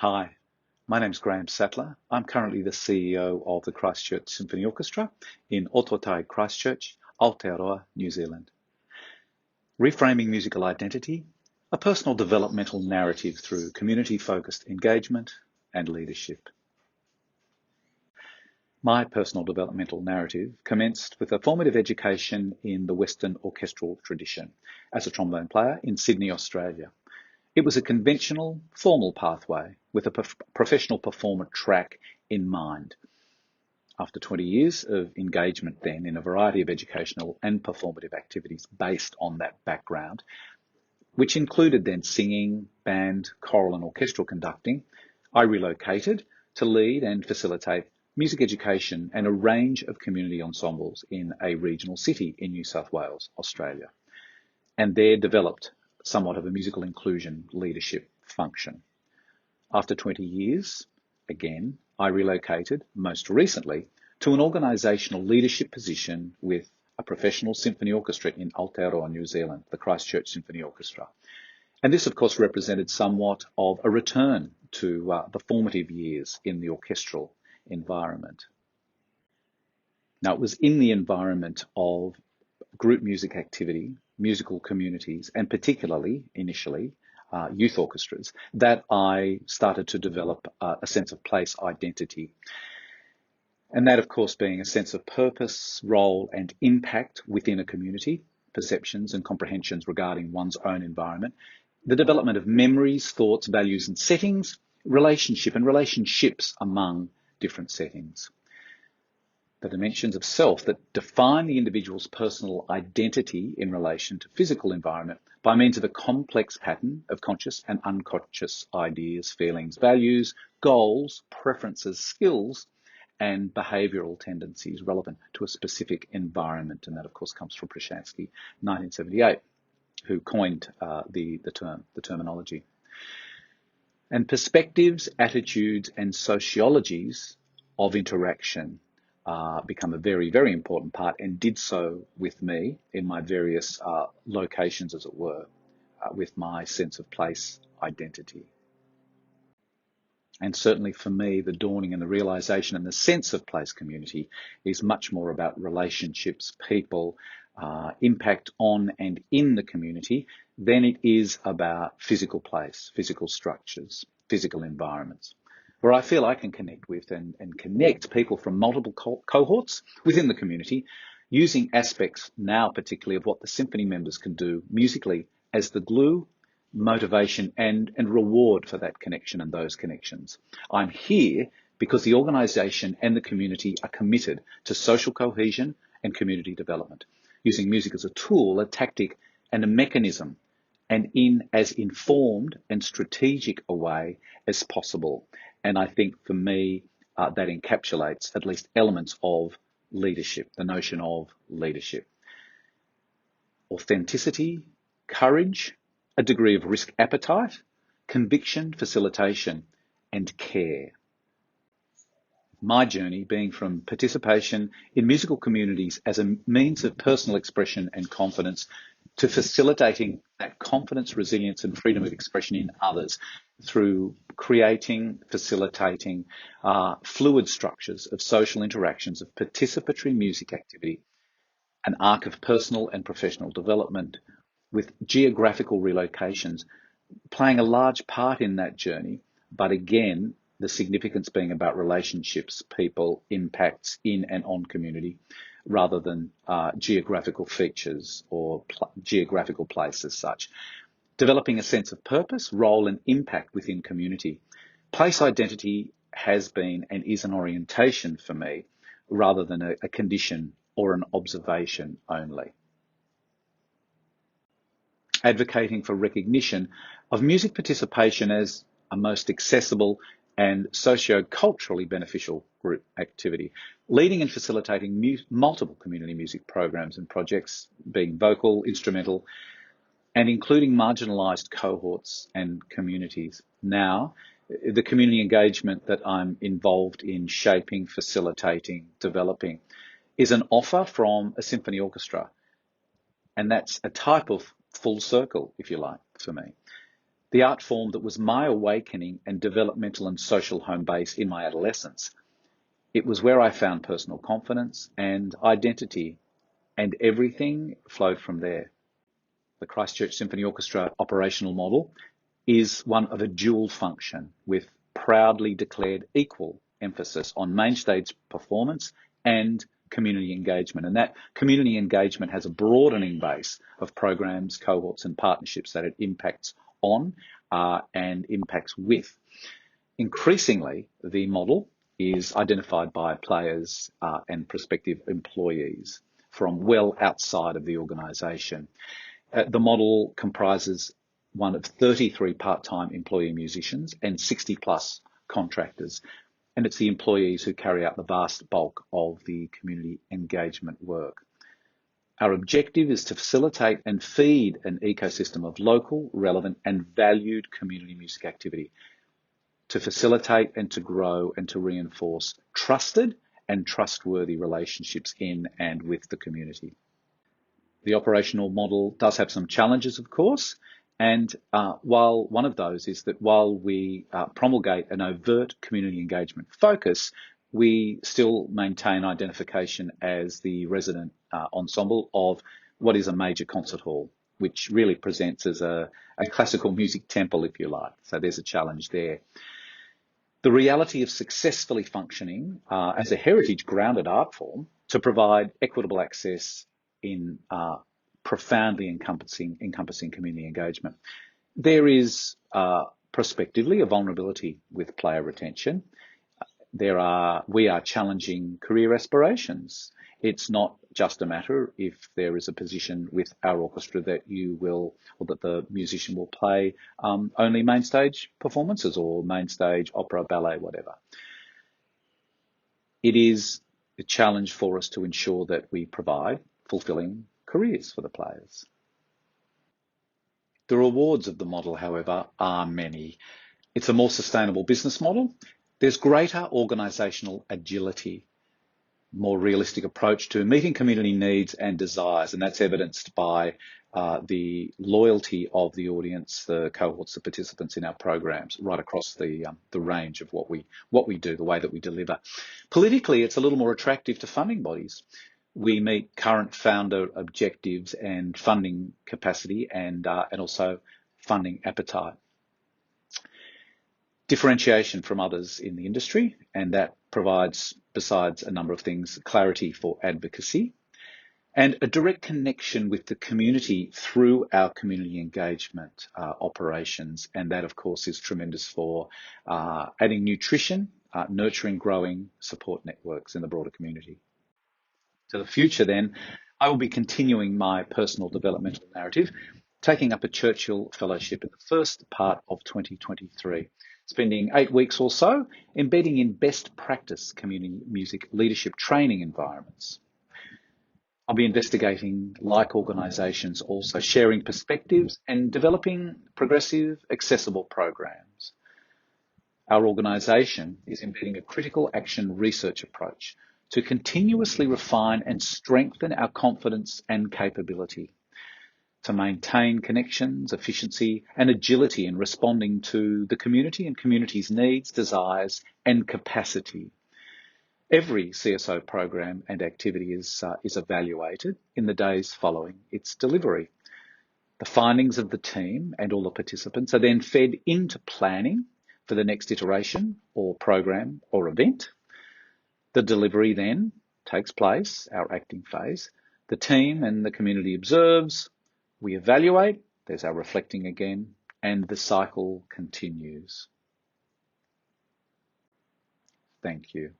Hi, my name's Graham Sattler. I'm currently the CEO of the Christchurch Symphony Orchestra in Ototai, Christchurch, Aotearoa, New Zealand. Reframing musical identity, a personal developmental narrative through community-focused engagement and leadership. My personal developmental narrative commenced with a formative education in the Western orchestral tradition as a trombone player in Sydney, Australia. It was a conventional, formal pathway with a professional performer track in mind. After 20 years of engagement then in a variety of educational and performative activities based on that background, which included then singing, band, choral and orchestral conducting, I relocated to lead and facilitate music education and a range of community ensembles in a regional city in New South Wales, Australia, and there developed somewhat of a musical inclusion leadership function. After 20 years, again, I relocated most recently to an organisational leadership position with a professional symphony orchestra in Aotearoa, New Zealand, the Christchurch Symphony Orchestra. And this, of course, represented somewhat of a return to the formative years in the orchestral environment. Now, it was in the environment of group music activity, musical communities, and particularly, initially, youth orchestras, that I started to develop a sense of place identity. And that, of course, being a sense of purpose, role, and impact within a community, perceptions and comprehensions regarding one's own environment, the development of memories, thoughts, values, and settings, relationship and relationships among different settings. The dimensions of self that define the individual's personal identity in relation to physical environment by means of a complex pattern of conscious and unconscious ideas, feelings, values, goals, preferences, skills, and behavioural tendencies relevant to a specific environment. And that, of course, comes from Prashansky, 1978, who coined the terminology. And perspectives, attitudes, and sociologies of interaction become a very, very important part, and did so with me in my various locations, as it were, with my sense of place identity. And certainly for me, the dawning and the realisation and the sense of place community is much more about relationships, people, impact on and in the community than it is about physical place, physical structures, physical environments, where I feel I can connect with and connect people from multiple cohorts within the community, using aspects now particularly of what the symphony members can do musically as the glue, motivation and reward for that connection and those connections. I'm here because the organisation and the community are committed to social cohesion and community development, using music as a tool, a tactic and a mechanism, and in as informed and strategic a way as possible. And I think for me, that encapsulates at least elements of leadership, the notion of leadership. Authenticity, courage, a degree of risk appetite, conviction, facilitation, and care. My journey being from participation in musical communities as a means of personal expression and confidence to facilitating that confidence, resilience, and freedom of expression in others through creating, facilitating fluid structures of social interactions, of participatory music activity, an arc of personal and professional development with geographical relocations playing a large part in that journey, but again, the significance being about relationships, people, impacts in and on community, rather than geographical features or geographical place as such. Developing a sense of purpose, role and impact within community. Place identity has been and is an orientation for me, rather than a condition or an observation only. Advocating for recognition of music participation as a most accessible and socio-culturally beneficial group activity, leading and facilitating multiple community music programs and projects, being vocal, instrumental, and including marginalised cohorts and communities. Now, the community engagement that I'm involved in shaping, facilitating, developing is an offer from a symphony orchestra. And that's a type of full circle, if you like, for me. the art form that was my awakening and developmental and social home base in my adolescence. It was where I found personal confidence and identity, and everything flowed from there. The Christchurch Symphony Orchestra operational model is one of a dual function with proudly declared equal emphasis on main stage performance and community engagement. And that community engagement has a broadening base of programs, cohorts, and partnerships that it impacts on and impacts with. Increasingly, the model is identified by players and prospective employees from well outside of the organisation. The model comprises one of 33 part-time employee musicians and 60 plus contractors. And it's the employees who carry out the vast bulk of the community engagement work. Our objective is to facilitate and feed an ecosystem of local, relevant and valued community music activity, to facilitate and to grow and to reinforce trusted and trustworthy relationships in and with the community. The operational model does have some challenges, of course, and while one of those is that while we promulgate an overt community engagement focus, we still maintain identification as the resident ensemble of what is a major concert hall, which really presents as a classical music temple, if you like. So there's a challenge there. The reality of successfully functioning as a heritage-grounded art form to provide equitable access in profoundly encompassing community engagement. There is prospectively a vulnerability with player retention. We are challenging career aspirations. It's not just a matter if there is a position with our orchestra that you will, or that the musician will play only main stage performances or main stage opera, ballet, whatever. It is a challenge for us to ensure that we provide fulfilling careers for the players. The rewards of the model, however, are many. It's a more sustainable business model. There's greater organisational agility, more realistic approach to meeting community needs and desires, and that's evidenced by the loyalty of the audience, the cohorts, the participants in our programs, right across the range of what we do, the way that we deliver. Politically, it's a little more attractive to funding bodies. We meet current founder objectives and funding capacity and also funding appetite. Differentiation from others in the industry, and that provides, besides a number of things, clarity for advocacy and a direct connection with the community through our community engagement operations. And that, of course, is tremendous for adding nutrition, nurturing, growing support networks in the broader community. To the future then, I will be continuing my personal developmental narrative, taking up a Churchill Fellowship in the first part of 2023, spending 8 weeks or so embedding in best practice community music leadership training environments. I'll be investigating like organisations, also sharing perspectives and developing progressive, accessible programs. Our organisation is embedding a critical action research approach to continuously refine and strengthen our confidence and capability, to maintain connections, efficiency and agility in responding to the community and community's needs, desires and capacity. Every CSO program and activity is evaluated in the days following its delivery. The findings of the team and all the participants are then fed into planning for the next iteration or program or event. The delivery then takes place, our acting phase. The team and the community observes, we evaluate, there's our reflecting again, and the cycle continues. Thank you.